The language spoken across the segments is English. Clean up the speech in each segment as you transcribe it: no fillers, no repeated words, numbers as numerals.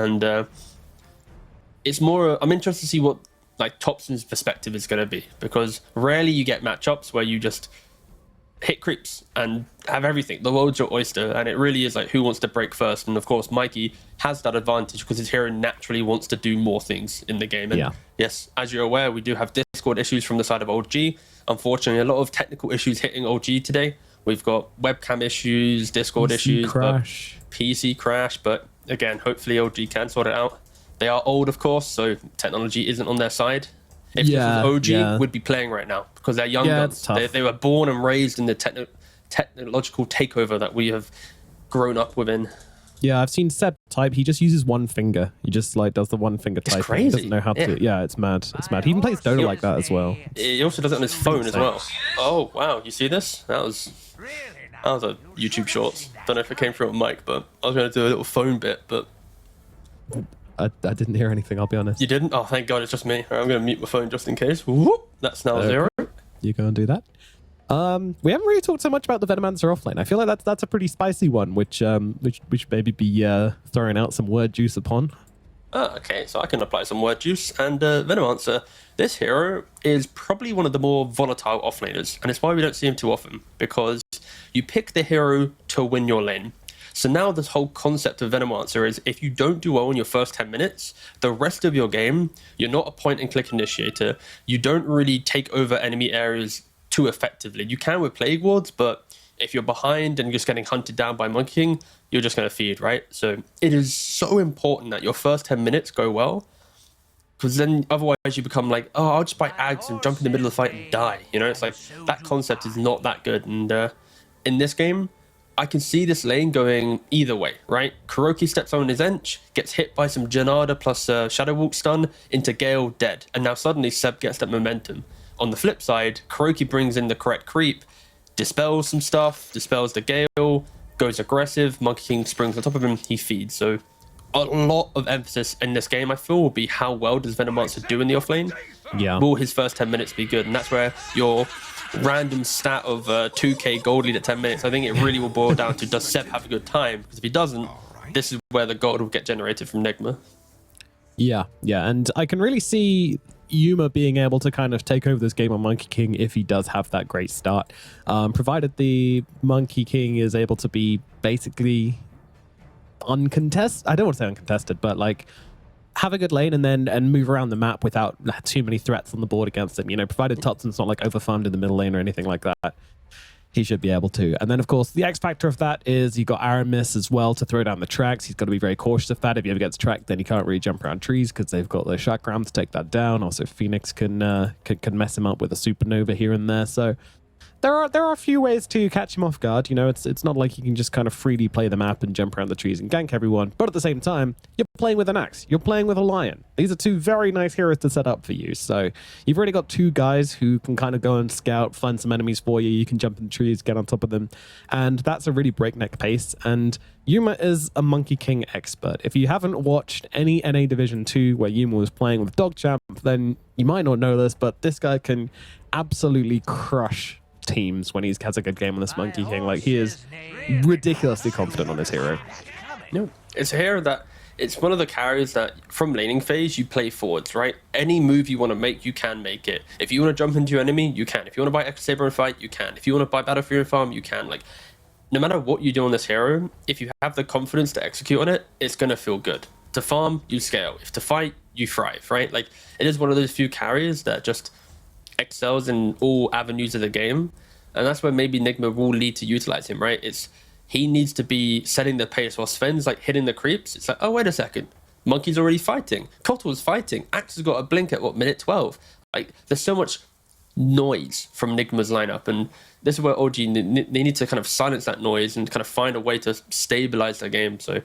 And it's more, I'm interested to see what like Topson's perspective is going to be, because rarely you get matchups where you just hit creeps and have everything. The world's your oyster, and it really is like who wants to break first. And of course, Mikey has that advantage because his hero naturally wants to do more things in the game. And yes, as you're aware, we do have Discord issues from the side of OG. Unfortunately, a lot of technical issues hitting OG today. We've got webcam issues, Discord issues, PC crash. But again, hopefully OG can sort it out. They are old, of course, so technology isn't on their side. If this was OG, would be playing right now because they're young guns. They were born and raised in the technological takeover that we have grown up within. Yeah, I've seen Seb type. He just uses one finger. He just like does the one finger type. Crazy. He doesn't know how to. Yeah, it's mad. It's mad. He even plays Dota like that as well. He also does it on his phone as well. Oh wow, you see this? That was a YouTube Shorts. Don't know if it came through on mic, but I was going to do a little phone bit, but I didn't hear anything. I'll be honest. You didn't? Oh, thank God, it's just me. I'm going to mute my phone just in case. Whoop, that's now 0. You go and do that. We haven't really talked so much about the Venomancer offlane. I feel like that's a pretty spicy one, which maybe be throwing out some word juice upon. Okay, so I can apply some word juice. And Venomancer, this hero is probably one of the more volatile offlaners, and it's why we don't see him too often, because you pick the hero to win your lane. So now this whole concept of Venomancer is if you don't do well in your first 10 minutes, the rest of your game, you're not a point-and-click initiator. You don't really take over enemy areas too effectively. You can with Plague Wards, but if you're behind and just getting hunted down by Monkey King, you're just going to feed, right? So it is so important that your first 10 minutes go well, because then otherwise you become like, oh, I'll just buy Ags and jump in the middle of the fight and die. You know, it's like that concept is not that good. And in this game, I can see this lane going either way, right? Kuroki steps on his Ench, gets hit by some Janada plus Shadow Walk stun into Gale, dead. And now suddenly Seb gets that momentum. On the flip side, Kuroki brings in the correct creep, dispels some stuff, dispels the Gale, goes aggressive, Monkey King springs on top of him, he feeds. So a lot of emphasis in this game, I feel, will be how well does Venomancer do in the offlane? Yeah. Will his first 10 minutes be good? And that's where your random stat of 2k gold lead at 10 minutes, I think it really will boil down to, does Seb have a good time? Because if he doesn't, this is where the gold will get generated from Nigma. Yeah, and I can really see Yuma being able to kind of take over this game on Monkey King if he does have that great start, provided the Monkey King is able to be basically uncontested. I don't want to say uncontested, but like have a good lane and move around the map without too many threats on the board against him. You know, provided Totson's not like overfarmed in the middle lane or anything like that, he should be able to. And then, of course, the X factor of that is you got Aramis as well to throw down the tracks. He's got to be very cautious of that. If he ever gets tracked, then he can't really jump around trees because they've got the Chakram to take that down. Also, Phoenix can mess him up with a supernova here and there. So there are a few ways to catch him off guard. You know, it's not like you can just kind of freely play the map and jump around the trees and gank everyone. But at the same time, you're playing with an axe. You're playing with a lion. These are two very nice heroes to set up for you. So you've already got two guys who can kind of go and scout, find some enemies for you. You can jump in the trees, get on top of them. And that's a really breakneck pace. And Yuma is a Monkey King expert. If you haven't watched any NA Division 2 where Yuma was playing with Dogchamp, then you might not know this, but this guy can absolutely crush teams when he has a good game on this Monkey King. Like, he is ridiculously confident on this hero. No, it's a hero that it's one of the carriers that from laning phase you play forwards, right? Any move you want to make, you can make it. If you want to jump into your enemy, you can. If you want to buy X Saber and fight, you can. If you want to buy Battlefield and farm, you can. Like, no matter what you do on this hero, if you have the confidence to execute on it, it's gonna feel good. To farm, you scale. If to fight, you thrive, right? Like, it is one of those few carriers that just excels in all avenues of the game, and that's where maybe Nigma will need to utilize him, right? He needs to be setting the pace while Sven's like hitting the creeps. It's like, oh, wait a second, Monkey's already fighting, Kotal's fighting, Axe has got a blink at what, minute 12? Like, there's so much noise from Nigma's lineup, and this is where OG they need to kind of silence that noise and kind of find a way to stabilize the game. So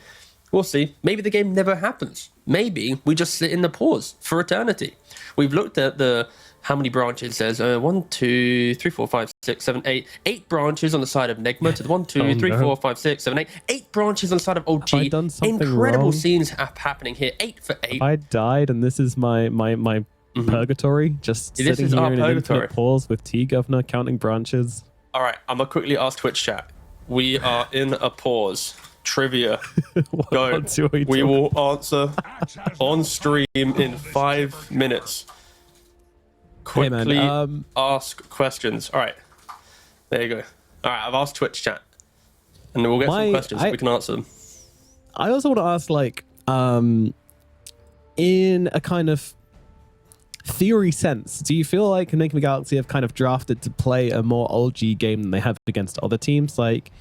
we'll see. Maybe the game never happens. Maybe we just sit in the pause for eternity. We've looked at the how many branches there's 1, 2, 3, 4, 5, 6, 7, 8. 8 branches on the side of Nigma to the 1, 2, 3, 4, 5, 6, 7, 8. 8 branches on the side of OG. Have I done something Incredible wrong? Scenes happening here. 8 for 8. I died, and this is my purgatory. Just This sitting is here our in an purgatory. infinite pause with T-Governor counting branches. All right, I'm gonna quickly ask Twitch chat. We are in a pause. trivia. Go. We will answer on stream in 5 minutes. Quickly ask questions. All right. There you go. All right, I've asked Twitch chat. And then we'll get some questions so we can answer them. I also want to ask, like, in a kind of theory sense, do you feel like Nigma Galaxy have kind of drafted to play a more OG game than they have against other teams? Like,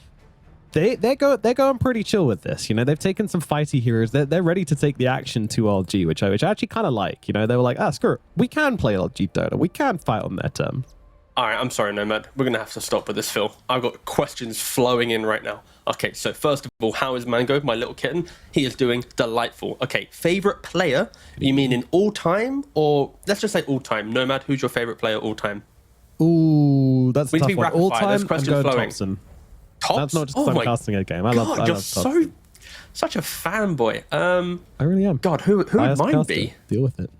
they're going pretty chill with this. You know, they've taken some fighty heroes. They're ready to take the action to LG, which I actually kind of like. You know, they were like, screw it. We can play LG Dota. We can fight on their terms. All right, I'm sorry, Nomad. We're going to have to stop with this, Phil. I've got questions flowing in right now. Okay, so first of all, how is Mango, my little kitten? He is doing delightful. Okay, favorite player? You mean in all time? Or let's just say all time. Nomad, who's your favorite player all time? Ooh, that's a tough one. All time, there's questions flowing. Thompson. Tops? That's not just because I'm casting a game. I love you're Thompson. such a fanboy. I really am. God, who would mine be? Deal with it.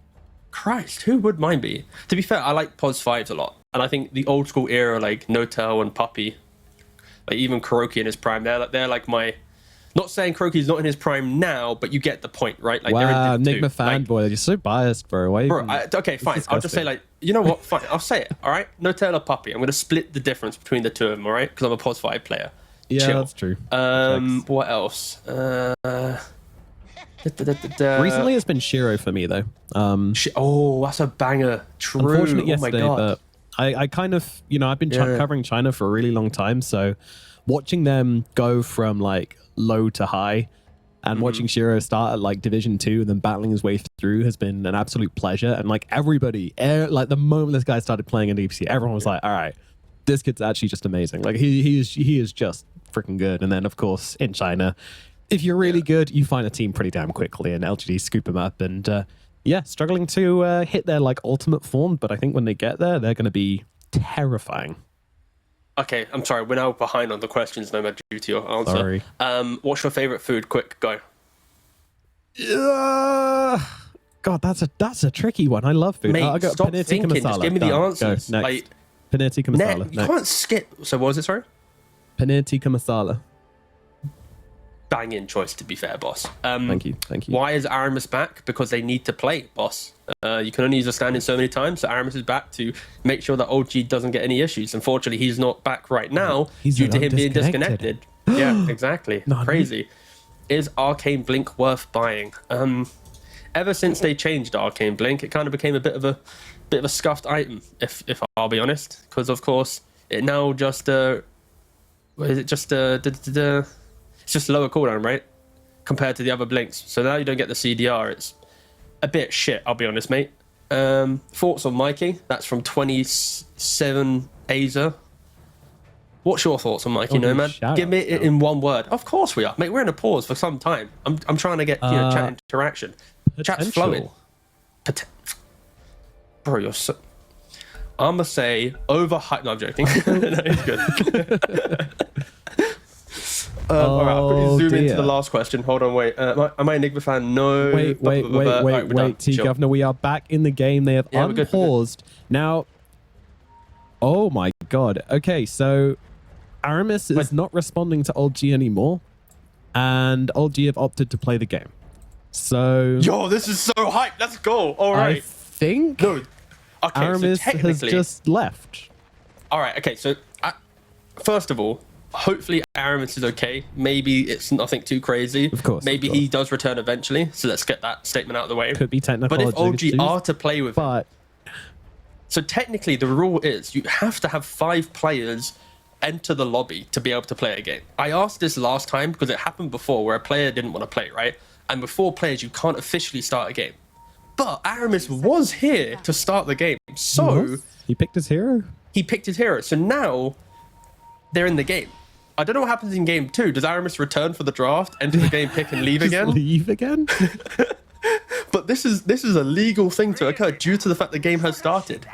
Christ, who would mine be? To be fair, I like Pos 5s a lot. And I think the old school era, like Notel and Puppy, like even Kuroki in his prime, they're like my... Not saying Kuroki's not in his prime now, but you get the point, right? Like, wow, they're in Nigma fanboy. You're so biased, bro. Why okay, fine. I'll just say, like, you know what? Fine, I'll say it, all right? Notel or Puppy. I'm going to split the difference between the two of them, all right? Because I'm a Pos 5 player. Yeah, Chill. that's true. What else? Recently, it's been Shiro for me, though. That's a banger. True. Unfortunate yesterday, my God. But I kind of, you know, I've been covering China for a really long time, so watching them go from like low to high and watching Shiro start at like Division 2 and then battling his way through has been an absolute pleasure. And like everybody, like the moment this guy started playing in DPC, everyone was like, all right, this kid's actually just amazing. Like he is just freaking good. And then of course in China, if you're really good, you find a team pretty damn quickly, and LGD scoop them up. And struggling to hit their like ultimate form, but I think when they get there, they're going to be terrifying. Okay, I'm sorry. We're now behind on the questions, no matter due to your answer. Sorry. What's your favorite food? Quick, go. God, that's a tricky one. I love food. Mate, I got stop paneer thinking. tikka masala. Just give me the answers. Go, next. Like, paneer tikka masala. You can't skip. So what was it, sorry? Paneer tikka masala. Banging choice, to be fair, boss. Thank you. Why is Aramis back? Because they need to play, boss. You can only use a stand-in so many times, so Aramis is back to make sure that OG doesn't get any issues. Unfortunately, he's not back right now due to him being disconnected. Yeah, exactly. Crazy. Is Arcane Blink worth buying? Ever since they changed Arcane Blink, it kind of became a bit of a scuffed item, if I'll be honest. Because of course, it now just it's just lower cooldown, right? Compared to the other blinks. So now you don't get the CDR. It's a bit shit, I'll be honest, mate. Thoughts on Mikey? That's from 27 Aza. What's your thoughts on Mikey, Nomad? Give me it in one word. Of course we are. Mate, we're in a pause for some time. I'm trying to get chat interaction. Chat's flowing. Bro, you're so... I'm going to say overhyped. No, I'm joking. No, it's good. All right, I'll quickly zoom into the last question. Hold on, wait. Am I a Nigma fan? No. Wait, T-Governor, we are back in the game. They have unpaused. Now, oh my God. Okay, so Aramis is not responding to Old G anymore, and Old G have opted to play the game. So... Yo, this is so hype. Let's go. All right. I think Aramis has just left. All right, okay, so first of all, hopefully Aramis is okay. Maybe it's nothing too crazy. Of course. Maybe he does return eventually. So let's get that statement out of the way. Could be technical. But if OG are to play with him, so technically the rule is you have to have 5 players enter the lobby to be able to play a game. I asked this last time because it happened before where a player didn't want to play, right? And with 4 players, you can't officially start a game. But Aramis was here to start the game. So he picked his hero? He picked his hero. So now they're in the game. I don't know what happens in game 2. Does Aramis return for the draft, enter the game, pick, and leave again? Leave again? But this is a legal thing to occur due to the fact the game has started.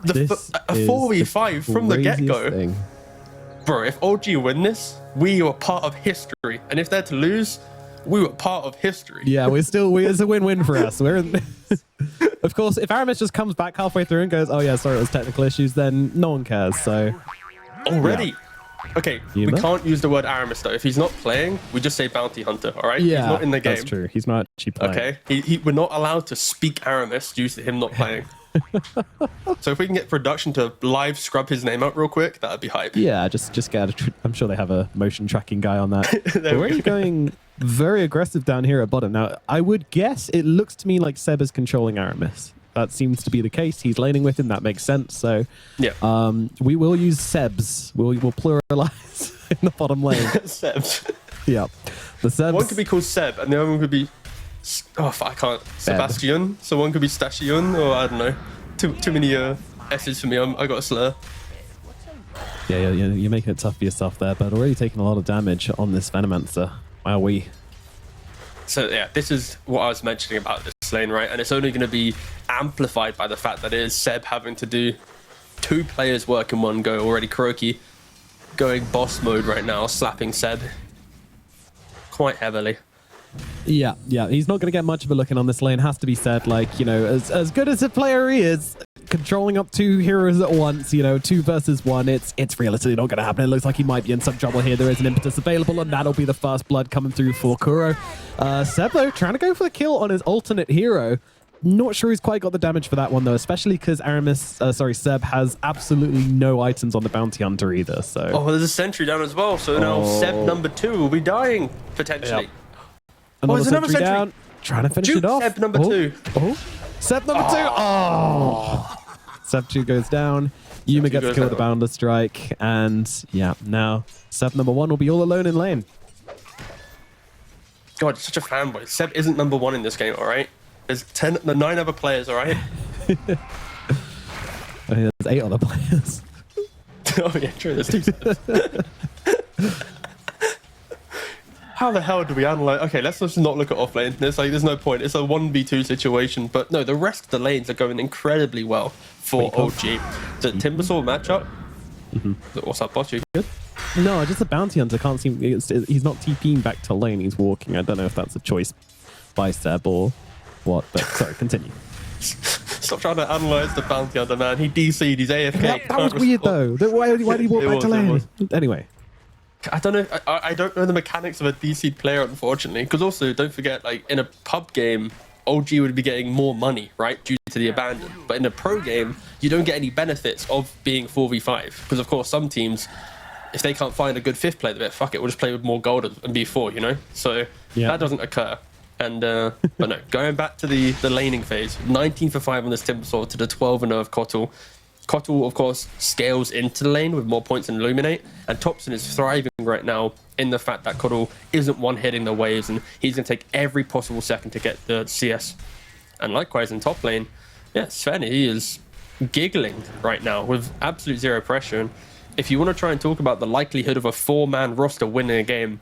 A 4v5 from the get-go. Thing. Bro, if OG win this, we are part of history. And if they're to lose, we were part of history. Yeah, it's a win-win for us. We're in... Of course, if Aramis just comes back halfway through and goes, oh yeah, sorry, it was technical issues, then no one cares, so... Already? Okay, Yuma? we can't use the word Aramis though. If he's not playing, we just say bounty hunter, all right? Yeah, he's not in the game. that's true. He's not actually playing. Okay, we're not allowed to speak Aramis due to him not playing. So if we can get production to live scrub his name out real quick, that'd be hype. Yeah, just get I'm sure they have a motion tracking guy on that. We're already going very aggressive down here at bottom. Now, I would guess it looks to me like Seb is controlling Aramis. That seems to be the case. He's laning with him. That makes sense. So yeah, we will use Sebs. We'll pluralize in the bottom lane. Sebs. Yeah. The Sebs. One could be called Seb, and the other one could be... Oh, I can't. Sebastian. So one could be Stashion, or I don't know. Too many S's for me. I got a slur. Yeah, you're making it tough for yourself there, but already taking a lot of damage on this Venomancer. Wowee. So yeah, this is what I was mentioning about this lane, right? And it's only going to be amplified by the fact that it is Seb having to do 2 players work in one go already. Kuroki going boss mode right now, slapping Seb quite heavily. Yeah, he's not going to get much of a look in on this lane, has to be said. Like, you know, as good as a player he is, controlling up 2 heroes at once, you know, 2 versus 1, it's realistically not going to happen. It looks like he might be in some trouble here. There is an impetus available, and that'll be the first blood coming through for Kuro. Seb, though, trying to go for the kill on his alternate hero. Not sure he's quite got the damage for that one, though, especially because Seb has absolutely no items on the Bounty Hunter either, so... Oh, there's a sentry down as well, so now Seb number 2 will be dying, potentially. Yep. Another sentry down. Trying to finish it off. Seb number 2. Oh, Seb number 2. Oh. Seb 2 goes down. Yuma gets to kill with the Boundless Strike. And yeah, now Seb number 1 will be all alone in lane. God, such a fanboy. Seb isn't number 1 in this game, all right? There's 9 other players, all right? I mean, there's 8 other players. Oh yeah, true. There's 2 Sebs. How the hell do we analyze? Okay, let's just not look at offlane. There's no point. It's a 1v2 situation. But no, the rest of the lanes are going incredibly well for OG. The Timbersaw matchup. What's up, boss? You good? No, just a Bounty Hunter can't seem... He's not TPing back to lane. He's walking. I don't know if that's a choice by Seb or what. But sorry, continue. Stop trying to analyze the Bounty Hunter, man. He DC'd. He's AFK. That was weird, though. Why did he walk back to lane? Anyway. I don't know. I don't know the mechanics of a DC player, unfortunately. Because also, don't forget, like in a pub game, OG would be getting more money, right, due to the abandon. But in a pro game, you don't get any benefits of being 4v5. Because of course, some teams, if they can't find a good 5th player, they're like, fuck it, we'll just play with more gold and be 4, you know. So that doesn't occur. And but no, going back to the laning phase, 19 for 5 on this Timbersaw to the 12-0 of Kotl. Kotl, of course, scales into the lane with more points than Illuminate, and Thompson is thriving right now in the fact that Kotl isn't one-hitting the waves, and he's going to take every possible second to get the CS. And likewise in top lane, yeah, Sven, he is giggling right now with absolute 0 pressure. And if you want to try and talk about the likelihood of a 4-man roster winning a game,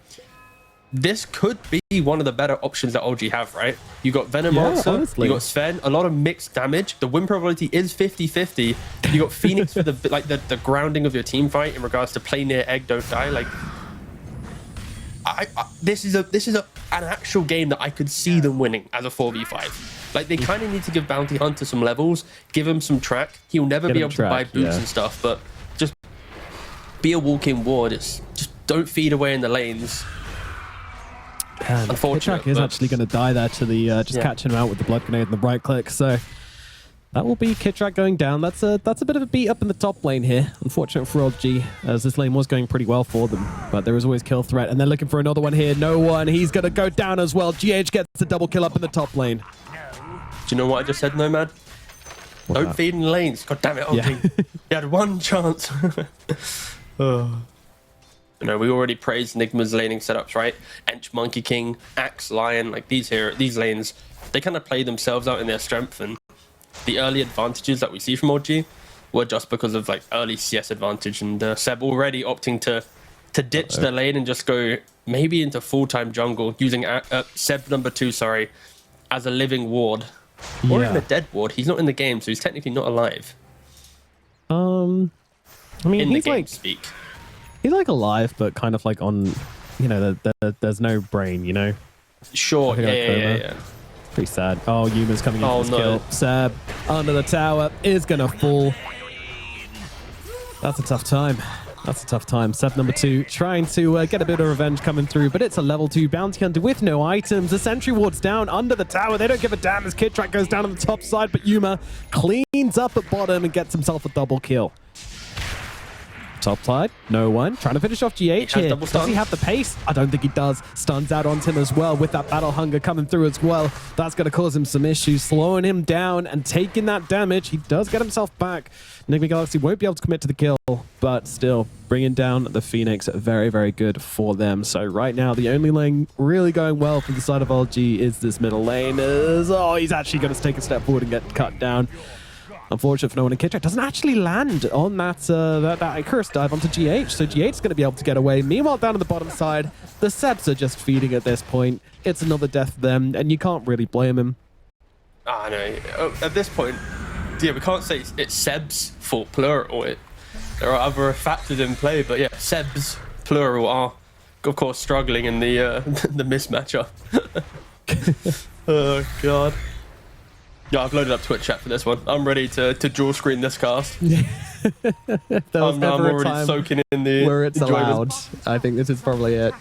this could be one of the better options that OG have, right? You got Venomancer, you got Sven, a lot of mixed damage. The win probability is 50-50. You got Phoenix for the grounding of your team fight in regards to play near egg, don't die. Like, this is an actual game that I could see them winning as a 4v5. Like, they kind of need to give Bounty Hunter some levels, give him some track. He'll never be able to buy boots and stuff, but just be a walk-in ward. Just don't feed away in the lanes. Unfortunately, Kitrak is actually going to die there to the just catching him out with the blood grenade and the right click. So that will be Kitrak going down. That's a bit of a beat up in the top lane here. Unfortunate for OG, as this lane was going pretty well for them, but there is always kill threat, and they're looking for another one here. No one. He's going to go down as well. GH gets a double kill up in the top lane. Do you know what I just said, Nomad? Don't feed in lanes. God damn it, OG. Yeah. You had one chance. You know, we already praised Nigma's laning setups, right? Ench, Monkey King, Axe, Lion, like these lanes, they kind of play themselves out in their strength, and the early advantages that we see from OG were just because of like early CS advantage, and Seb already opting to ditch the lane and just go maybe into full-time jungle using Seb number 2, sorry, as a living ward. Or in a dead ward. He's not in the game, so he's technically not alive. I mean, in the he's game like speak. He's like alive, but kind of like on, you know, there's no brain, you know. Sure, yeah. Pretty sad. Oh, Yuma's coming in for this kill. Seb under the tower is gonna fall. That's a tough time. That's a tough time. Seb number 2 trying to get a bit of revenge coming through, but it's a level 2 bounty hunter with no items. The sentry ward's down under the tower. They don't give a damn as Kid Track goes down on the top side, but Yuma cleans up at bottom and gets himself a double kill. Top side, no one. Trying to finish off GH here. Does he have the pace? I don't think he does. Stuns out onto him as well with that battle hunger coming through as well. That's going to cause him some issues, slowing him down and taking that damage. He does get himself back. Nigma Galaxy won't be able to commit to the kill, but still bringing down the Phoenix. Very, very good for them. So right now, the only lane really going well for the side of LG is this middle lane. Oh, he's actually going to take a step forward and get cut down. Unfortunate for no one, and Kid Track doesn't actually land on that Icarus dive onto GH, so GH is going to be able to get away. Meanwhile, down on the bottom side, the Sebs are just feeding at this point. It's another death for them, and you can't really blame him. I know. At this point, yeah, we can't say it's Seb's fault, plural. There are other factors in play, but yeah, Seb's, plural, are, of course, struggling in the the mismatch up. Oh, God. Yeah, I've loaded up Twitch chat for this one. I'm ready to dual screen this cast. I'm already soaking in the where it's allowed. I think this is probably it.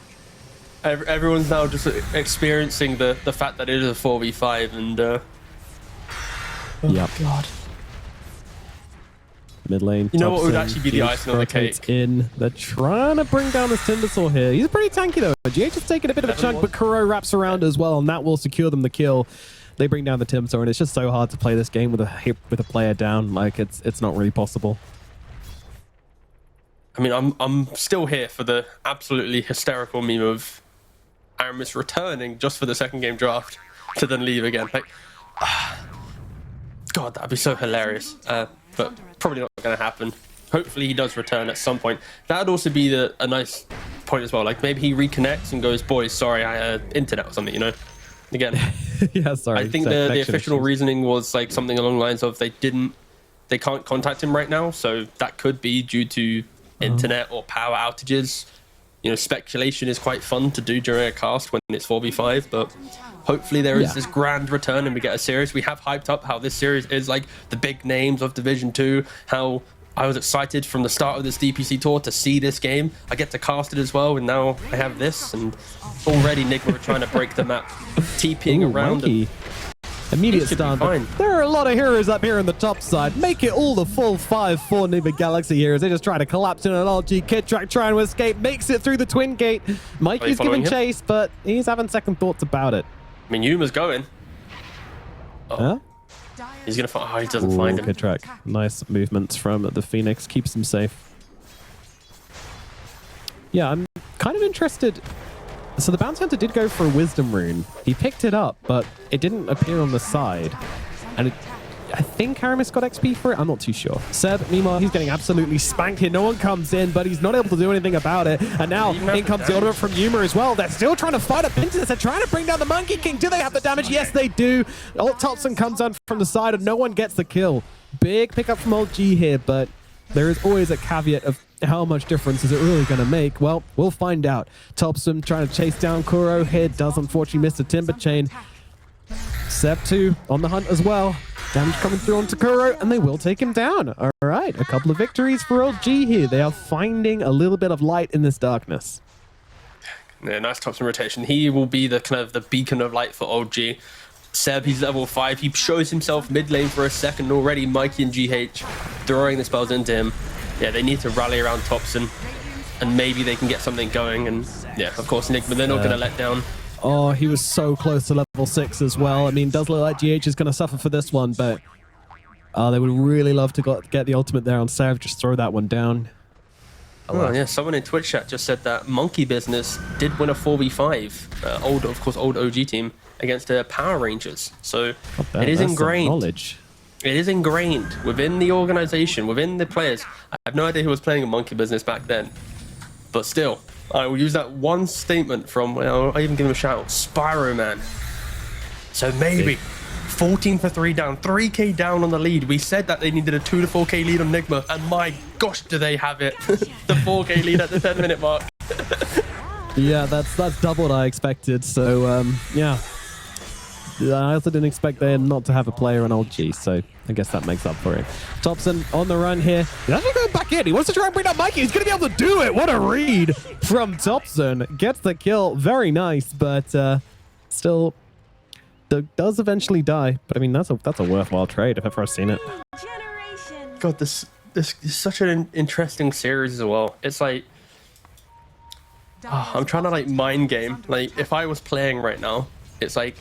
Everyone's now just experiencing the fact that it is a 4v5 and oh yep. God. Mid lane. You know what would actually be the icing on the cake? They're trying to bring down this Timbersaw here. He's pretty tanky though. GH is taking a bit of a chunk, but Kuro wraps around as well, and that will secure them the kill. They bring down the Timbersaw, and it's just so hard to play this game with a player down. Like it's not really possible. I mean, I'm still here for the absolutely hysterical meme of Aramis returning just for the second game draft to then leave again. Like, God, that'd be so hilarious. But probably not going to happen. Hopefully he does return at some point. That'd also be a nice point as well. Like maybe he reconnects and goes, "Boys, sorry, I had internet or something," you know. Again, yeah, sorry. I think the official reasoning was like something along the lines of they can't contact him right now, so that could be due to internet or power outages. You know, speculation is quite fun to do during a cast when it's 4v5, but hopefully there is this grand return and we get a series. We have hyped up how this series is like the big names of Division 2, how I was excited from the start of this DPC tour to see this game. I get to cast it as well, and now I have this, and already Nigma are trying to break the map, TPing around. Immediate stun. There are a lot of heroes up here on the top side. Make it all the full 5 for Nigma Galaxy heroes. They just try to collapse in an LG. Kid Track trying to escape, makes it through the twin gate. Mikey's giving chase, but he's having second thoughts about it. I mean, Yuma's going. Oh. Huh? He's gonna find. Oh, he doesn't find him. Kid Track. Nice movements from the Phoenix. Keeps him safe. Yeah, I'm kind of interested. So the Bounty Hunter did go for a Wisdom Rune. He picked it up, but it didn't appear on the side. And I think Aramis got XP for it. I'm not too sure. Seb, meanwhile, he's getting absolutely spanked here. No one comes in, but he's not able to do anything about it. And now in comes the ultimate from Yuma as well. They're still trying to fight up into this. They're trying to bring down the Monkey King. Do they have the damage? Yes, they do. Old Thompson comes on from the side, and no one gets the kill. Big pickup from Old G here, but there is always a caveat of how much difference is it really going to make? Well, we'll find out. Thompson trying to chase down Kuro here. Does unfortunately miss the Timber Chain. Seb 2 on the hunt as well. Damage coming through onto Kuro, and they will take him down. All right, a couple of victories for LG here. They are finding a little bit of light in this darkness. Yeah, nice Thompson rotation. He will be the kind of the beacon of light for OG. Seb, he's level 5. He shows himself mid lane for a second already. Mikey and GH throwing the spells into him. Yeah, they need to rally around Thompson, and maybe they can get something going. And yeah, of course, Nigma, they're not going to let down. Oh, he was so close to level 6 as well. I mean, does look like GH is going to suffer for this one, but they would really love to get the ultimate there on Sav. Just throw that one down. Oh, yeah, someone in Twitch chat just said that Monkey Business did win a 4v5, old OG team, against the Power Rangers. So it is ingrained. Knowledge. It is ingrained within the organization, within the players. I have no idea who was playing in Monkey Business back then, but still, I will use that one statement from, well, I even give him a shout, Spyro Man. So maybe 14 for 3 down, 3k down on the lead. We said that they needed a 2 to 4k lead on Nigma, and my gosh, do they have it? The 4k lead at the 10-minute mark. Yeah, that's double what I expected. So yeah, I also didn't expect there not to have a player on OG, so I guess that makes up for it. Thompson on the run here. He's actually going back in. He wants to try and bring down Mikey. He's going to be able to do it. What a read from Thompson. Gets the kill. Very nice, but still does eventually die. But I mean, that's a worthwhile trade if ever I've seen it. God, this is such an interesting series as well. It's like, I'm trying to like mind game. Like, if I was playing right now, it's like,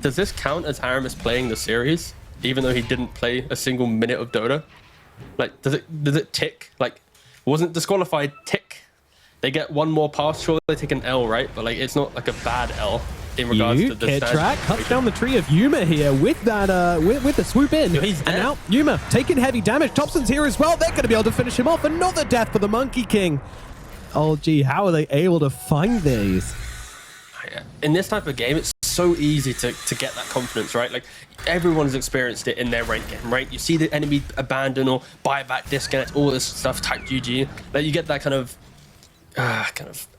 does this count as Aramis playing the series, even though he didn't play a single minute of Dota? Like, does it tick? Like, wasn't disqualified, tick. They get one more pass, sure they take an L, right? But like, it's not like a bad L in regards to the Track cuts down the tree of Yuma here with that with the swoop in. He's and now Yuma taking heavy damage. Thompson's here as well. They're going to be able to finish him off. Another death for the Monkey King. Oh, gee, how are they able to find these? In this type of game, it's so easy to get that confidence, right? Like, everyone's experienced it in their ranked game, right? You see the enemy abandon or buyback, disconnect, all this stuff, type GG. Like, you get that kind of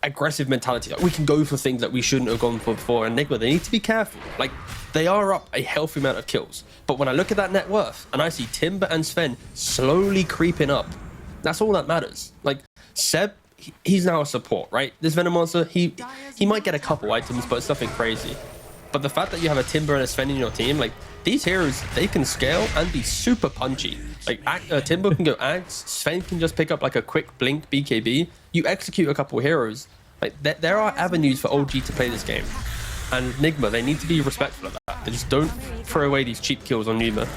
aggressive mentality. Like, we can go for things that we shouldn't have gone for before. And Nigma, they need to be careful. Like, they are up a healthy amount of kills. But when I look at that net worth and I see Timber and Sven slowly creeping up, that's all that matters. Like, Seb, he's now a support, right? This Venomancer, he might get a couple items, but it's nothing crazy. But the fact that you have a Timber and a Sven in your team, like, these heroes, they can scale and be super punchy. Like, Timber can go Axe, Sven can just pick up like a quick blink BKB. You execute a couple heroes. Like, there are avenues for OG to play this game. And Nigma, they need to be respectful of that. They just don't throw away these cheap kills on Nigma.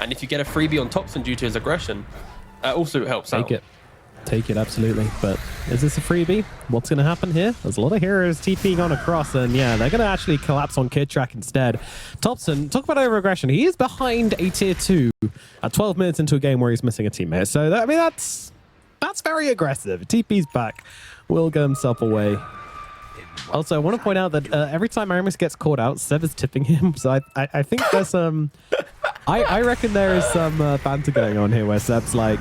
And if you get a freebie on Thompson due to his aggression, that also helps out. Take it, absolutely. But is this a freebie? What's going to happen here? There's a lot of heroes TPing on across, and yeah, they're going to actually collapse on Kid Track instead. Thompson, talk about over-aggression. He is behind a tier 2 at 12 minutes into a game where he's missing a teammate. So, I mean, that's very aggressive. TP's back. Will get himself away. Also, I want to point out that every time Aramis gets caught out, Seb is tipping him. So I think there's some... I reckon there is some banter going on here where Seb's like,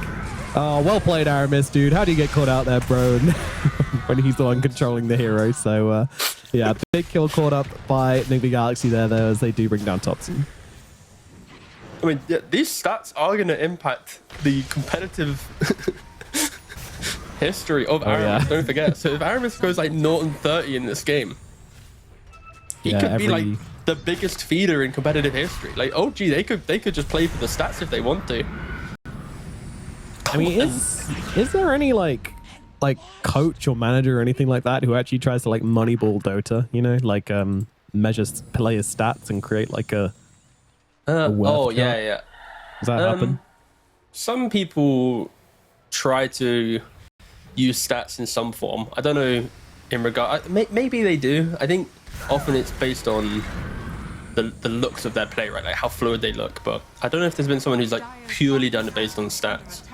oh, well played, Aramis, dude. How do you get caught out there, bro? When he's the one controlling the hero. So, yeah, big kill caught up by Nigma Galaxy there, though, as they do bring down Thompson. I mean, yeah, these stats are going to impact the competitive history of Aramis. Yeah. Don't forget. So if Aramis goes like 0-30 in this game, he could be like the biggest feeder in competitive history. Like, OG, they could just play for the stats if they want to. I mean, is there any like coach or manager or anything like that who actually tries to like moneyball Dota, you know, like measures players' stats and create like a oh yeah. Does that happen? Some people try to use stats in some form. I don't know in regard. Maybe they do. I think often it's based on the looks of their play, right? Like how fluid they look. But I don't know if there's been someone who's like purely done it based on stats.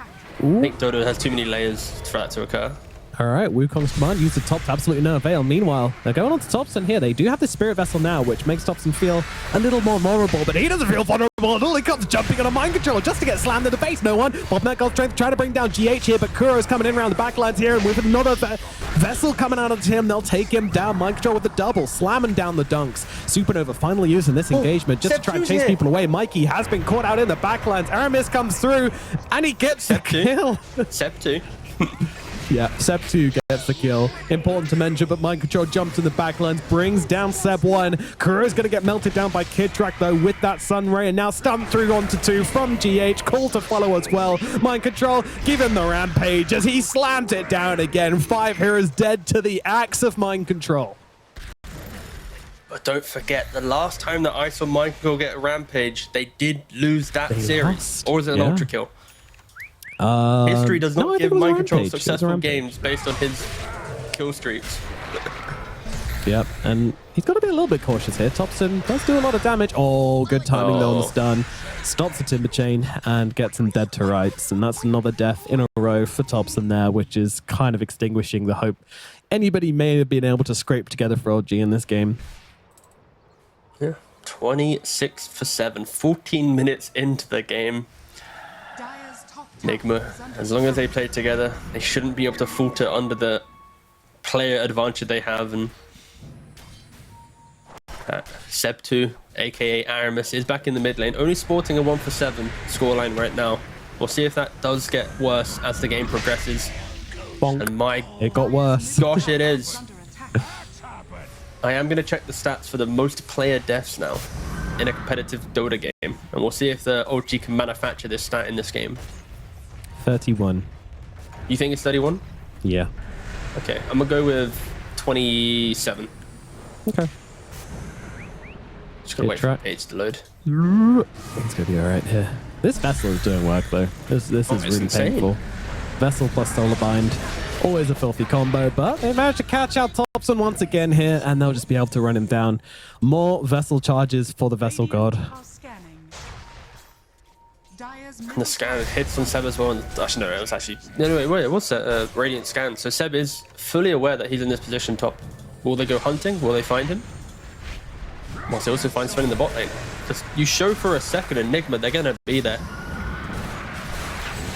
Ooh. I think Dota has too many layers for that to occur. All right, Wukong's command used the top to absolutely no avail. Meanwhile, they're going on to Thompson here. They do have the Spirit Vessel now, which makes Thompson feel a little more vulnerable, but he doesn't feel vulnerable at all. He comes jumping on a mind control just to get slammed in the face. No one. Bob Strength trying to bring down GH here, but Kuro's coming in around the backlines here, and with another vessel coming out of him, they'll take him down. Mind control with the double, slamming down the dunks. Supernova finally using this engagement just to try and chase people away. Mikey has been caught out in the backlines. Aramis comes through, and he gets the kill. Sep 2. Yeah, Seb 2 gets the kill. Important to mention, but Mind Control jumps in the backlines, brings down Seb 1. Kuro's going to get melted down by Kid Track, though, with that Sun Ray, and now stunned through onto 2 from GH. Call to follow as well. Mind Control, give him the rampage as he slams it down again. 5 heroes dead to the axe of Mind Control. But don't forget, the last time that I saw Mind Control get a rampage, they did lose that series. Lost. Or was it an ultra kill? History does not give Mind Control successful games based on his kill streaks. Yep, and he's got to be a little bit cautious here. Thompson does do a lot of damage. Oh, good timing though on the stun. Stops the Timber Chain and gets him dead to rights. And that's another death in a row for Thompson there, which is kind of extinguishing the hope anybody may have been able to scrape together for OG in this game. Yeah, 26 for 7, 14 minutes into the game. Nigma, as long as they play together, they shouldn't be able to falter under the player advantage they have. And Seb 2 aka Aramis, is back in the mid lane, only sporting a 1-for-7 scoreline right now. We'll see if that does get worse as the game progresses. Bonk. And my It got worse. gosh, it is. I am going to check the stats for the most player deaths now in a competitive Dota game, and we'll see if the OG can manufacture this stat in this game. 31. You think it's 31? Yeah. Okay, I'm going to go with 27. Okay. Just going to wait for the page to load. It's going to be all right here. This Vessel is doing work, though. This is really insane. painful. Vessel plus Solar Bind. Always a filthy combo, but they managed to catch out Thompson once again here, and they'll just be able to run him down. More Vessel charges for the Vessel God. And the scan hits on Seb as well. And actually, no, it was actually... Anyway, wait, it was a Radiant scan. So Seb is fully aware that he's in this position top. Will they go hunting? Will they find him? Well, they also find Sven in the bot lane. Just you show for a second Enigma, they're going to be there.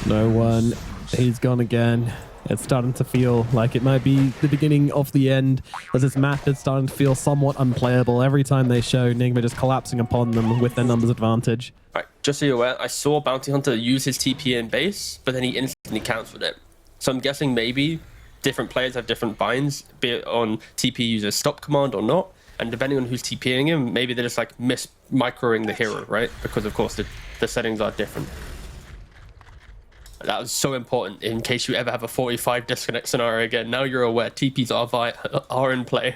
No one. He's gone again. It's starting to feel like it might be the beginning of the end, as this map is starting to feel somewhat unplayable. Every time they show Nigma just collapsing upon them with their numbers advantage. Right, just so you're aware, I saw Bounty Hunter use his TP in base, but then he instantly cancelled it. So I'm guessing maybe different players have different binds, be it on TP user stop command or not. And depending on who's TPing him, maybe they're just like microing the hero, right? Because of course the settings are different. That was so important in case you ever have a 45 disconnect scenario again. Now you're aware TPs are in play.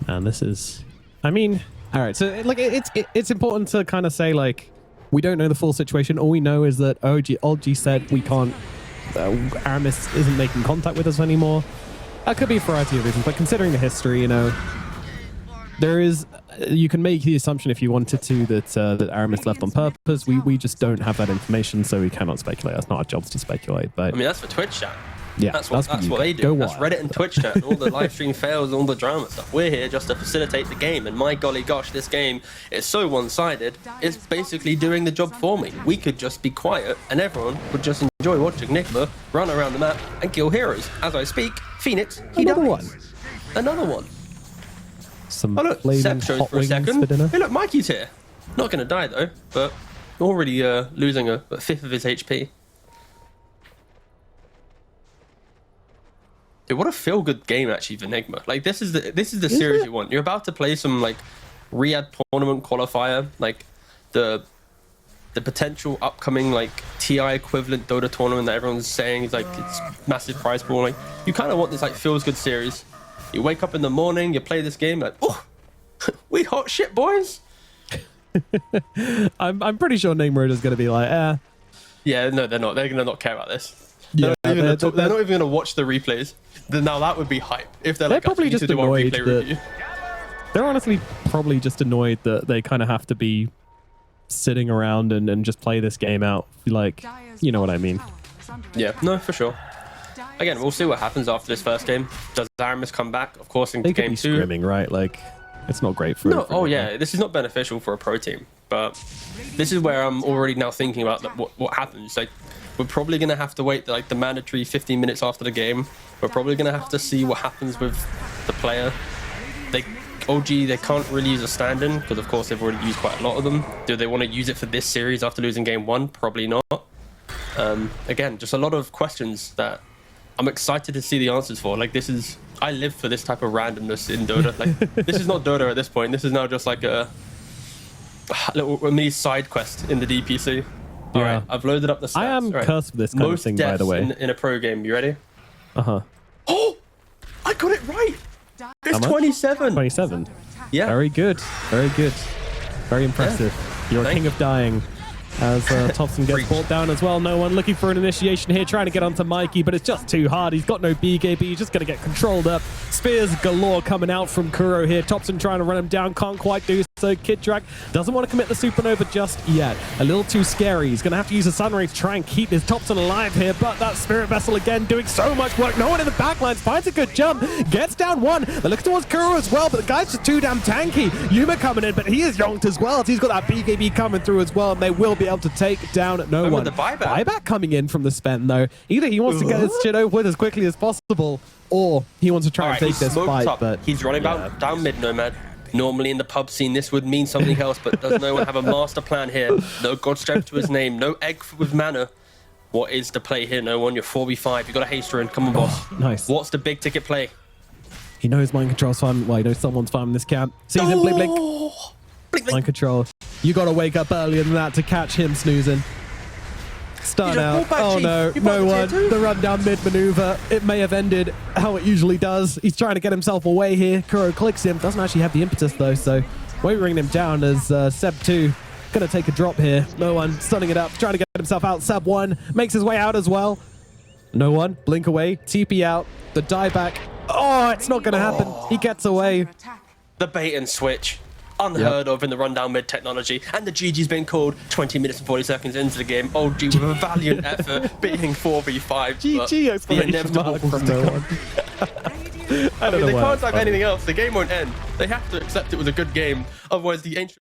And this is, I mean, all right. So like it's important to kind of say like we don't know the full situation. All we know is that OG said we can't. Aramis isn't making contact with us anymore. That could be a variety of reasons, but considering the history, you know, there is. You can make the assumption if you wanted to that Aramis left on purpose. We just don't have that information, so we cannot speculate. That's not our jobs to speculate. But I mean, that's for Twitch chat. Yeah, that's what they do. That's Reddit and Twitch chat, all the live stream fails, all the drama stuff. We're here just to facilitate the game, and my golly gosh, this game is so one-sided. It's basically doing the job for me. We could just be quiet, and everyone would just enjoy watching Nigma run around the map and kill heroes. As I speak, Phoenix, another one. Another one. Some oh look, Seb shows for a second. Hey look, Mikey's here. Not going to die though, but already losing a fifth of his HP. Dude, what a feel-good game actually for Nigma. Like this is the series you want. You're about to play some like Riyadh tournament qualifier, like the potential upcoming like TI equivalent Dota tournament that everyone's saying is like it's massive prize pool. Like you kind of want this like feels-good series. You wake up in the morning, you play this game, like, oh, we hot shit, boys. I'm pretty sure Nigma is going to be like, eh. Yeah, no, they're not. They're going to not care about this. They're not even going to watch the replays. Now that would be hype. If they're like, probably just annoyed review. They're honestly probably just annoyed that they kind of have to be sitting around and just play this game out. Like, you know what I mean? Yeah, no, for sure. Again, we'll see what happens after this first game. Does Aramis come back? Of course, in they game could be 2. Scrimming, right? Like, it's not great for. No, oh yeah, this is not beneficial for a pro team. But this is where I'm already now thinking about what happens. Like, we're probably gonna have to wait like the mandatory 15 minutes after the game. We're probably gonna have to see what happens with the player. They can't really use a stand-in because of course they've already used quite a lot of them. Do they want to use it for this series after losing game 1? Probably not. Again, just a lot of questions that I'm excited to see the answers for. Like I live for this type of randomness in Dota. Like this is not Dota at this point. This is now just like a little mini side quest in the DPC. All right, I've loaded up the stats. I am cursed with this kind of thing, by the way. In a pro game. You ready? Uh-huh. Oh, I got it right. It's 27. 27. Yeah. Very good. Very good. Very impressive. Yeah. You're a king of dying. As Thompson gets brought down as well. No one looking for an initiation here, trying to get onto Mikey, but it's just too hard. He's got no BKB. He's just going to get controlled up. Spears galore coming out from Kuro here. Thompson trying to run him down. Can't quite do So Kid Drac doesn't want to commit the supernova just yet. A little too scary. He's going to have to use a Sunray to try and keep his Topson alive here, but that Spirit Vessel again doing so much work. No one in the backlines, finds a good jump, gets down one. They look towards Kuro as well, but the guy's just too damn tanky. Yuma coming in, but he is yonked as well. He's got that BKB coming through as well, and they will be able to take down no one. The buyback Coming in from the Spen though. Either he wants to get his shit over with as quickly as possible, or he wants to try and take this fight. But he's running down mid, Nomad. Normally in the pub scene, this would mean something else, but does no one have a master plan here? No God Strength to his name, no egg with mana. What is the play here? No one, you're 4v5. You got a haster in. Come on, boss. Nice. What's the big ticket play? He knows mind control's fun. Well, he knows someone's farming this camp. Sees him, blink, blink. Blink. Mind control. You got to wake up earlier than that to catch him snoozing. Stun out. Oh no, no one. The run down mid maneuver. It may have ended how it usually does. He's trying to get himself away here. Kuro clicks him. Doesn't actually have the impetus though, so won't bring him down as Seb2 gonna take a drop here. No one stunning it up, trying to get himself out. Seb1 makes his way out as well. No one. Blink away. TP out. The dieback. Oh, it's not gonna happen. He gets away. The bait and switch. Unheard of in the rundown mid technology, and the GG's been called 20 minutes and 40 seconds into the game. OG with a valiant effort, beating 4v5. GG exclamation mark from no one. I mean, they can't type anything else. The game won't end. They have to accept it was a good game, otherwise the ancient...